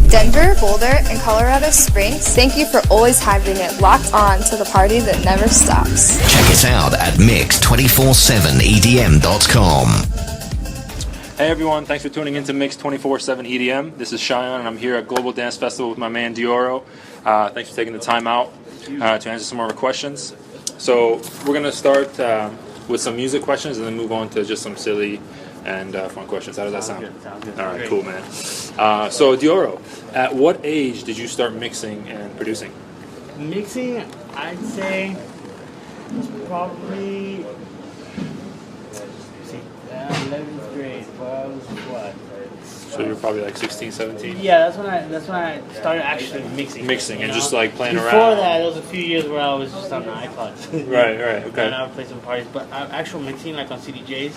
Denver, Boulder, and Colorado Springs, thank you for always having it locked on to the party that never stops. Check us out at mix247edm.com. Hey everyone, thanks for tuning in to Mix 24/7 EDM. This is Shayan, and I'm here at Global Dance Festival with my man Deorro. Thanks for taking the time out to answer some more questions. So we're going to start with some music questions and then move on to just some silly and fun questions. How does that sound? Sounds good. All right, cool, man. So Deorro, at what age did you start mixing and producing? Mixing, I'd say, probably 11th grade. Well, I was what? So you were probably like 16, 17? Yeah, that's when I started actually mixing. Mixing and just like playing Before around. Before that, there was a few years where I was just on the iPods. Right, okay. And I would play some parties, but actual mixing like on CDJs.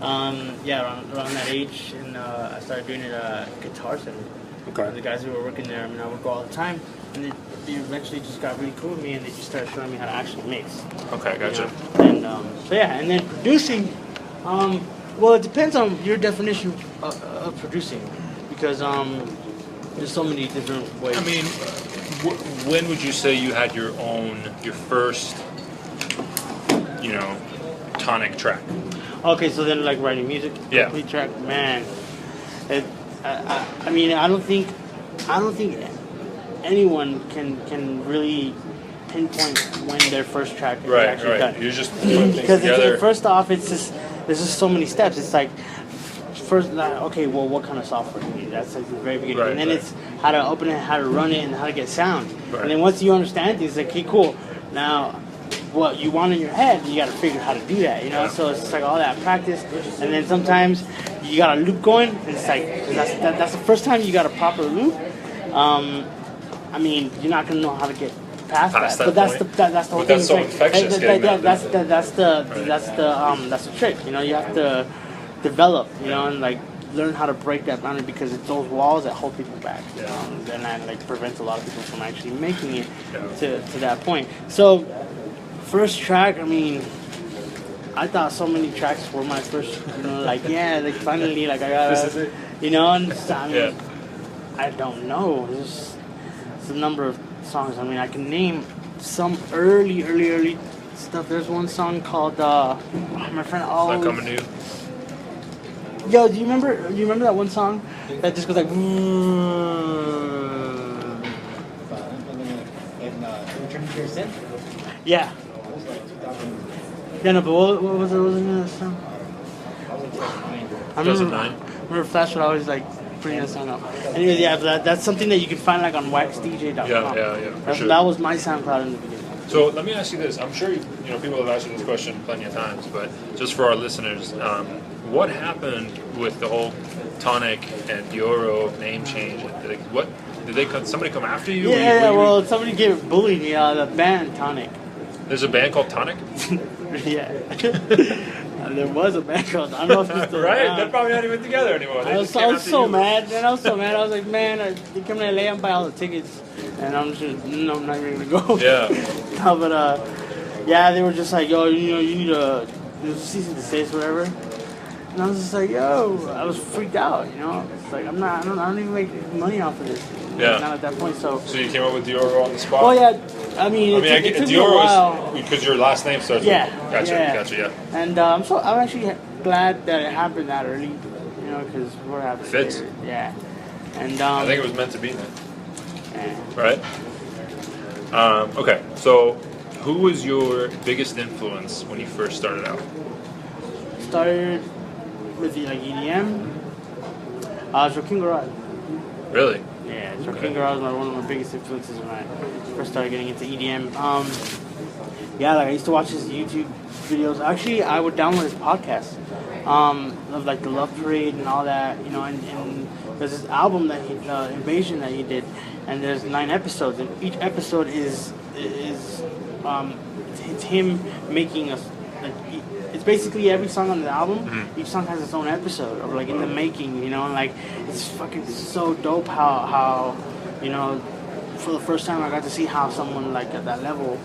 Around that age, and I started doing it at Guitar Center. Okay. And the guys who were working there, I mean, I would go all the time, and they eventually just got really cool with me, and they just started showing me how to actually mix. Okay, gotcha. You know? And then producing. Well, it depends on your definition of producing, because there's so many different ways. I mean, when would you say you had your first, tonic track? Okay, so then like writing music, yeah, complete track, man. I mean, I don't think anyone can really pinpoint when their first track is actually done. You're just putting things together. First off, there's just so many steps. It's like first, okay, well, what kind of software do you need? That's like the very beginning, and then it's how to open it, how to run it, and how to get sound. Right. And then once you understand things, like, okay, cool. Now, what you want in your head, you got to figure out how to do that, Yeah. So it's like all that practice, and then sometimes you got a loop going, and it's like that's the first time you got a proper loop. I mean, you're not gonna know how to get past that. But that's the whole thing. That's so infectious. That's the trick. You have to develop, and like learn how to break that boundary, because it's those walls that hold people back. And that like prevents a lot of people from actually making it to that point. So first track, I mean, I thought so many tracks were my first, finally, like I got, this is it. and I mean, I don't know. It's a number of songs. I mean, I can name some early stuff. There's one song called, my friend always... It's not coming to you? Yo, do you remember that one song that just goes like... Yeah. Yeah, no, but what was the name of that song? I remember Flash would always like bring that song up. Anyways, yeah, but that's something that you can find like on waxdj.com. Yeah, for sure. That was my SoundCloud in the beginning. So let me ask you this. I'm sure people have asked you this question plenty of times, but just for our listeners, what happened with the whole Tonic and Deorro name change? Somebody come after you? Well, somebody bullied me out of the band Tonic. There's a band called Tonic? Yeah. There was a band called, I don't know if it's still right? around. They're probably not even together anymore. I was so mad. Man, I was so mad. I was like, man, they come to LA and buy all the tickets, and I'm just, no, I'm not even gonna go. Yeah. No, but they were just like, yo, you need a cease and desist, whatever. And I was just like, yo, I was freaked out, It's like I don't even make money off of this. Not at that point. So you came up with Deorro on the spot? Well, yeah. I mean, it took me a while. Because your last name starts with. Gotcha. And I'm actually glad that it happened that early, because what happened? Fits. Yeah. And I think it was meant to be then. Yeah. Right. Okay. So, who was your biggest influence when you first started out? Started with the EDM. Joaquin Garage. Really? Yeah, Joaquin Garage was one of my biggest influences when I first started getting into EDM. I used to watch his YouTube videos. Actually, I would download his podcast of like the Love Parade and all that, and there's this album that Invasion that he did, and there's 9 episodes, and each episode is it's him making it's basically every song on the album. Mm-hmm. Each song has its own episode of like in the making, and like it's fucking so dope how for the first time I got to see how someone like at that level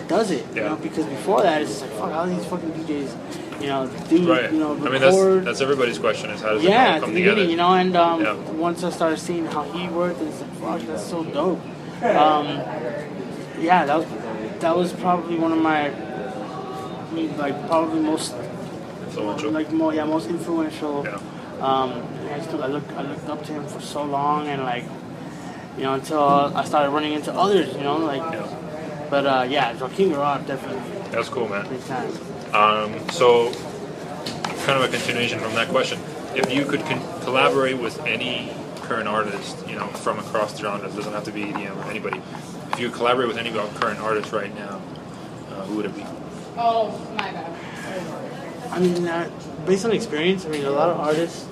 does it, because before that it's just like fuck, all these fucking DJs do Right. record. I mean, that's everybody's question is how does it all At come the beginning, together? and once I started seeing how he worked, it's like, fuck, that's so dope. That was probably one of my, probably most Influential. most influential. Yeah. I looked up to him for so long, and until I started running into others, But Joaquin Garage definitely. That's cool, man. Big time. So, kind of a continuation from that question. If you could collaborate with any current artist, from across the genres, doesn't have to be EDM or anybody. If you could collaborate with any current artist right now, who would it be? Oh, my bad. I mean, based on experience, a lot of artists,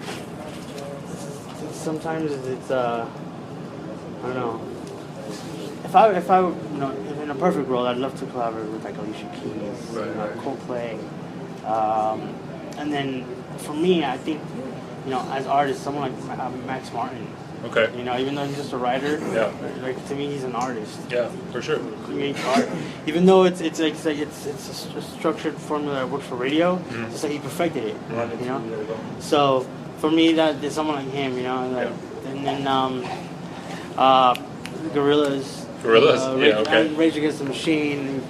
sometimes it's I don't know. If I if in a perfect world, I'd love to collaborate with like Alicia Keys, Coldplay, and then for me, I think as artists, someone like Max Martin. Okay. Even though he's just a writer, to me, he's an artist. Yeah, for sure. He creates art, even though it's a structured formula that works for radio. Just like he perfected it, So for me, that there's someone like him, and then Gorillaz. Okay. Rage Against the Machine.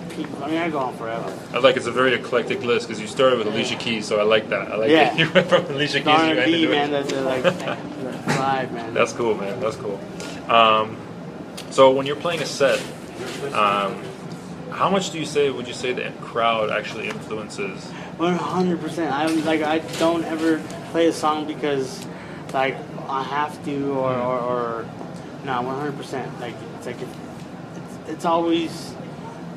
I go on forever. It's a very eclectic list because you started with Alicia Keys, so I like that. I like that you went from Alicia Keys. R&B, man, that's like vibe, man. That's cool, man. That's cool. So when you're playing a set, how much would you say the crowd actually influences? 100%. I don't ever play a song because I have to or no, 100%. It's always.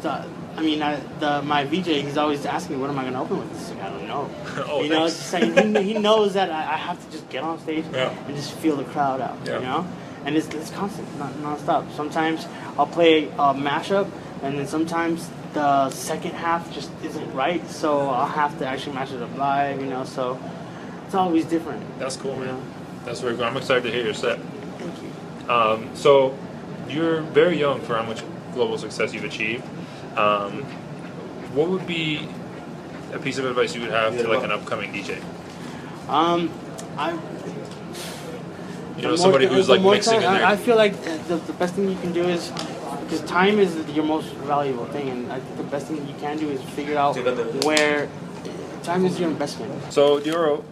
My VJ, he's always asking me, what am I going to open with this? I don't know. It's just like, he knows that I have to just get on stage and just feel the crowd out, And it's constant, non-stop. Sometimes I'll play a mashup, and then sometimes the second half just isn't right, so I'll have to actually mash it up live, so it's always different. That's cool, man. That's very cool. I'm excited to hear your set. Thank you. So you're very young for how much global success you've achieved. What would be a piece of advice you would have to an upcoming DJ? Somebody who's mixing in there. I feel like the best thing you can do is, because time is your most valuable thing, and I think the best thing that you can do is figure out where time is your investment. So Deorro,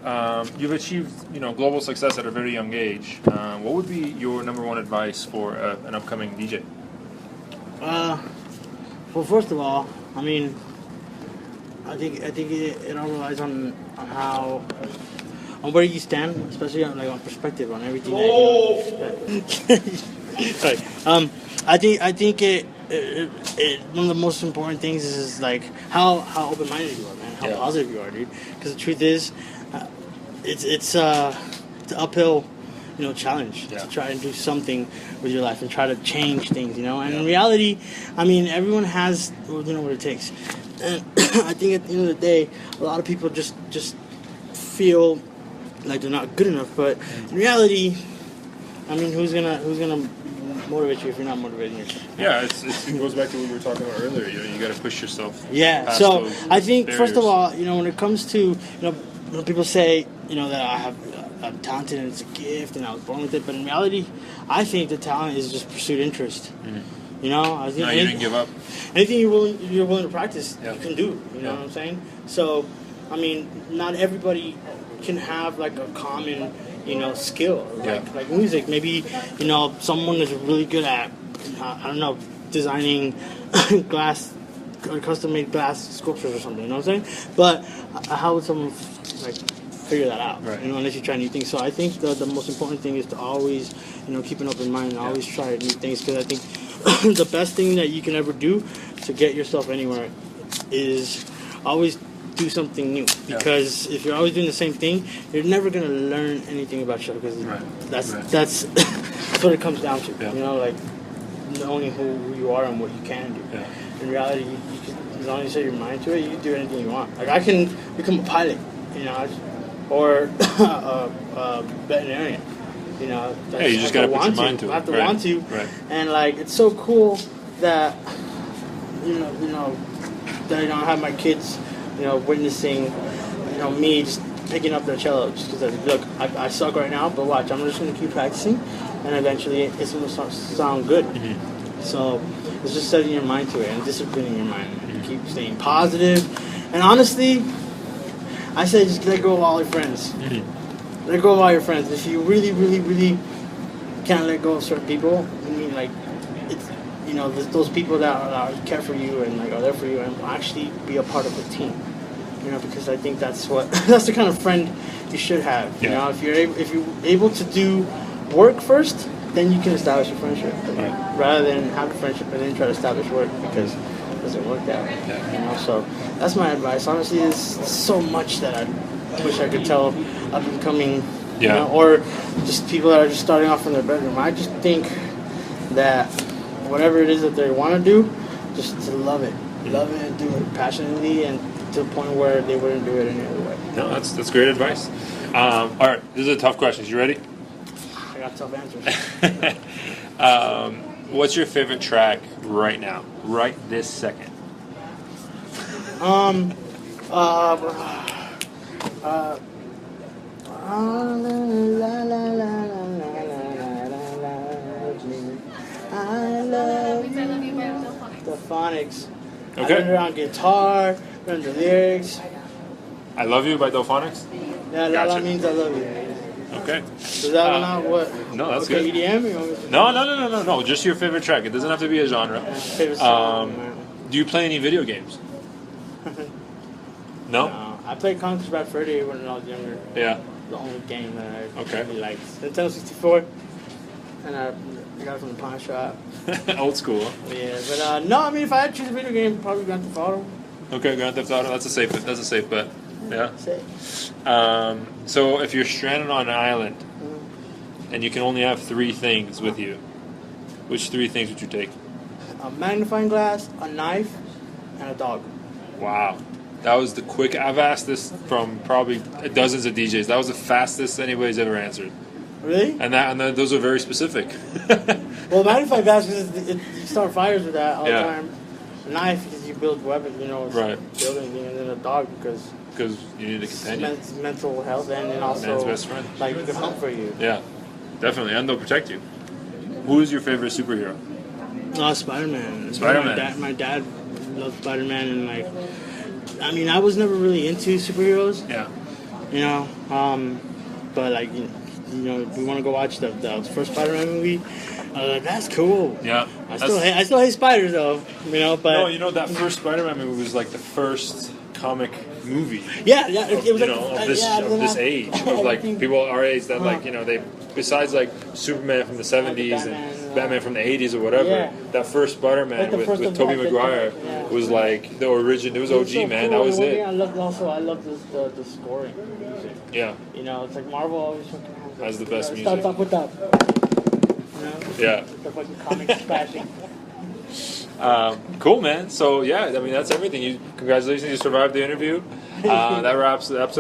you've achieved global success at a very young age. What would be your number one advice for an upcoming DJ? Well, first of all, I think it all relies on where you stand, especially on perspective on everything. Sorry. I think it one of the most important things is how open-minded you are, man. How positive you are, dude. Because the truth is, it's an uphill challenge to try and do something with your life and try to change things, And in reality, everyone has what it takes. And I think at the end of the day, a lot of people just feel like they're not good enough. But in reality, who's gonna motivate you if you're not motivating yourself? Yeah, it goes back to what we were talking about earlier. You got to push yourself. Yeah. So I think barriers. First of all, when it comes to when people say that I'm talented and it's a gift and I was born with it, but in reality, I think the talent is just pursued interest. Mm-hmm. I think you didn't give up. Anything you're willing to practice, you can do. You know what I'm saying? So, not everybody can have a common skill like music. Maybe someone is really good at designing glass or custom-made glass sculptures or something. You know what I'm saying? But how would someone figure that out? Right. Unless you try new things. So I think the most important thing is to always keep an open mind and always try new things, because I think the best thing that you can ever do to get yourself anywhere is always do something new, because if you're always doing the same thing, you're never going to learn anything about yourself, because that's what it comes down to. Knowing who you are and what you can do. In reality, you can, as long as you set your mind to it, you can do anything you want. I can become a pilot, or a veterinarian. You just got to put your mind to it. I have to want to, and it's so cool that that I have my kids, witnessing me just picking up the cello just because look, I suck right now, but watch, I'm just gonna keep practicing, and eventually it's gonna sound good. So it's just setting your mind to it and disciplining your mind. Keep staying positive, and honestly, I say just let go of all your friends. Let go of all your friends. If you really, really, really can't let go of certain people, I mean, like, it's, those people that care for you and like are there for you and will actually be a part of the team. Because I think that's the kind of friend you should have. If you're able to do work first, then you can establish a friendship, rather than have a friendship and then try to establish work, because it doesn't work that way. So that's my advice. Honestly, there's so much that I wish I could tell up and coming, or just people that are just starting off in their bedroom. I just think that whatever it is that they want to do, just to love it and do it passionately, and to the point where they wouldn't do it any other way. No, that's great advice. All right, these are tough questions. You ready? I got tough answers. What's your favorite track right now, right this second? The Phonics. Okay. I learned it on guitar, learned the lyrics. I Love You by Delphonics? Yeah, that means I love you. Okay. Is that not what? No, that's good. EDM? No. Just your favorite track. It doesn't have to be a genre. Favorite song. Do you play any video games? No? I played Conquer's Bad Freddy when I was younger. Yeah. The only game that I really liked. Nintendo 64. And I got it from the pawn shop. Old school. Yeah, but no, I mean, if I had to choose a video game, probably Grand Theft Auto. Okay, Grand Theft Auto. That's a safe bet. Yeah. Safe. So if you're stranded on an island and you can only have 3 things with you, which 3 things would you take? A magnifying glass, a knife, and a dog. Wow. That was the quick. I've asked this from probably dozens of DJs. That was the fastest anybody's ever answered. Really? And those are very specific. Well, magnifying glass, because you start fires with that all the Yeah. time. A knife, because you build weapons, building, and then a dog, because you need a companion. mental health, and then also Man's best friend. like we can hunt for you. Yeah, definitely, and they'll protect you. Who is your favorite superhero? Spider-Man. Spider-Man. My dad loved Spider-Man, and like, I mean, I was never really into superheroes. Yeah. But like, we want to go watch the first Spider-Man movie. That's cool. Yeah. I still hate spiders though. But no, that first Spider-Man movie was like the first comic movie. Yeah. It was of this age, of like people our age that they, besides like Superman from the 70s and Batman from the 80s or whatever. Yeah. That first Spider-Man with Tobey Maguire was like the origin. It was OG, so man. Cool. That was One it. thing I love the scoring. Music. Yeah. It's like Marvel always fucking has the best music. Stop with that. Yeah. The fucking comics crashing. Cool, man. So yeah, I mean that's everything. Congratulations, you survived the interview. That wraps it up.